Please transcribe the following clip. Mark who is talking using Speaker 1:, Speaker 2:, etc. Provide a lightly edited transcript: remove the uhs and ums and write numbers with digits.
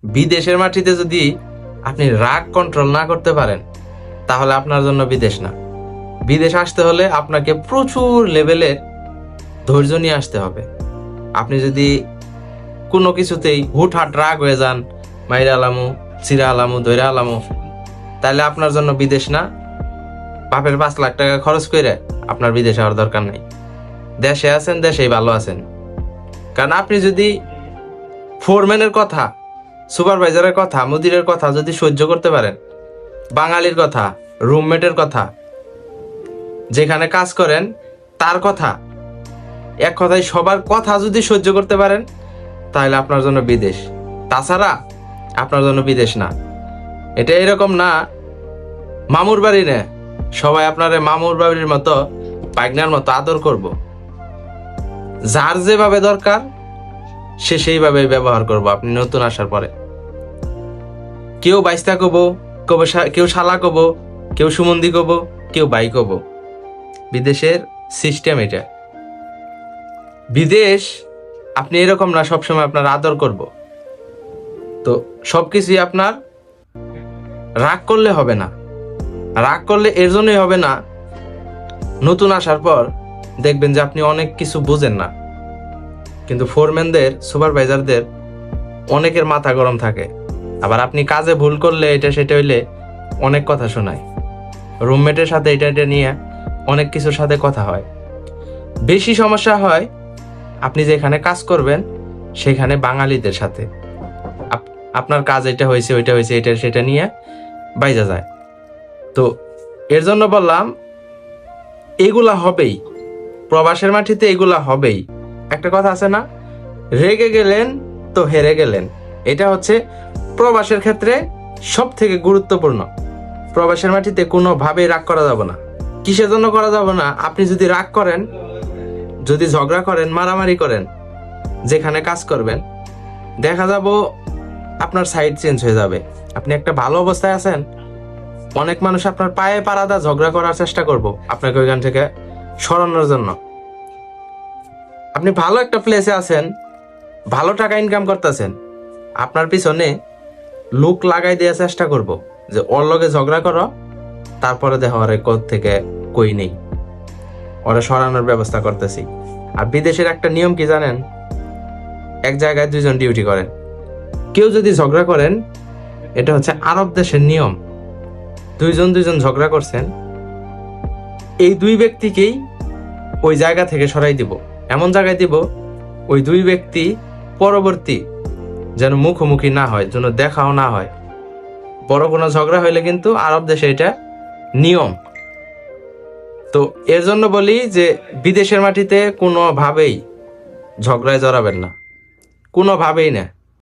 Speaker 1: বিদেশের মাটিতে যদি আপনি রাগ কন্ট্রোল না করতে পারেন, তাহলে আপনার জন্য বিদেশ না। বিদেশ আসতে হলে আপনাকে প্রচুর লেভেলের ধৈর্য নিয়ে আসতে হবে। আপনি যদি কোনো কিছুতেই হুটহাট রাগ হয়ে যান, মাইরা আলামু, চিরা আলামু, ধৈরা আলামু, তাহলে আপনার জন্য বিদেশ না। বাপের 5 লাখ টাকা খরচ করে আপনার বিদেশ হওয়ার দরকার নেই। দেশে আছেন, দেশেই ভালো আছেন। কারণ আপনি যদি ফোরম্যানের কথা, সুপারভাইজারের কথা, মুদিরের কথা যদি সহ্য করতে পারেন, বাঙালির কথা, রুমমেটের কথা, যেখানে কাজ করেন তার কথা, এক কথায় সবার কথা যদি সহ্য করতে পারেন, তাহলে আপনার জন্য বিদেশ। তাছাড়া আপনার জন্য বিদেশ না। এটা এরকম না মামুর বাড়ি না, সবাই আপনার মামুর বাড়ির মতো পাইগনার মতো আদর করব। যার যেভাবে দরকার সে সেইভাবে ব্যবহার করব। আপনি নতুন আসার পরে কেউ বাইস্তা কব, কেউ শালা কব, কেউ সুমন্দি কব, কেউ বাই কব। বিদেশের সিস্টেম এটা। বিদেশ আপনি এরকম না সবসময় আপনার আদর করব। তো সবকিছুই আপনার রাগ করলে হবে না। রাগ করলে এর জন্যই হবে না, নতুন আসার পর দেখবেন যে আপনি অনেক কিছু বুঝেন না। কিন্তু ফোরম্যানদের, সুপারভাইজারদের অনেকের মাথা গরম থাকে। আবার আপনি কাজে ভুল করলে এটা সেটা হইলে অনেক কথা শোনায়। রুমমেটের সাথে এটা নিয়ে অনেক কিছুর সাথে কথা হয়। বেশি সমস্যা হয় আপনি যেখানে কাজ করবেন সেখানে বাঙালিদের সাথে। আপনার কাজ এটা হয়েছে, ওইটা হয়েছে, এটা সেটা নিয়ে বাইজা যায়। তো এর জন্য বললাম এগুলা হবেই, প্রবাসের মাটিতে এগুলা হবেই। একটা কথা আছে না, রেগে গেলেন তো হেরে গেলেন। এটা হচ্ছে প্রবাসের ক্ষেত্রে সব থেকে গুরুত্বপূর্ণ। প্রবাসের মাটিতে কোনোভাবেই রাগ করা যাবে না। কিসের জন্য করা যাবে না? আপনি যদি রাগ করেন, যদি ঝগড়া করেন, মারামারি করেন, যেখানে কাজ করবেন, দেখা যাব আপনার সাইড চেঞ্জ হয়ে যাবে। আপনি একটা ভালো অবস্থায় আছেন, অনেক মানুষ আপনার পায়ে পাড়াদা ঝগড়া করার চেষ্টা করব আপনাকে ওইখান থেকে সরানোর জন্য। আপনি ভালো একটা প্লেসে আছেন, ভালো টাকা ইনকাম করতেছেন, আপনার পিছনে লোক লাগাই দেওয়ার চেষ্টা করব যে ওর লগে ঝগড়া করো, তারপরে দেখো ওরে কোথ থেকে কই নেই, ওরা সরানোর ব্যবস্থা করতেছি। আর বিদেশের একটা নিয়ম কি জানেন? এক জায়গায় 2 জন ডিউটি করেন। কেউ যদি ঝগড়া করেন, এটা হচ্ছে আরব দেশের নিয়ম, 2 জন ঝগড়া করছেন, এই 2 ব্যক্তিকেই ওই জায়গা থেকে সরাই দিব। এমন জায়গায় দিব ওই 2 ব্যক্তি পরবর্তী যেন মুখোমুখি না হয়, যেন দেখাও না হয়। বড় কোনো ঝগড়া হইলে কিন্তু আরব দেশে এটা নিয়ম। তো এর জন্য বলি যে বিদেশের মাটিতে কোনোভাবেই ঝগড়ায় জড়াবেন না, কোনোভাবেই না।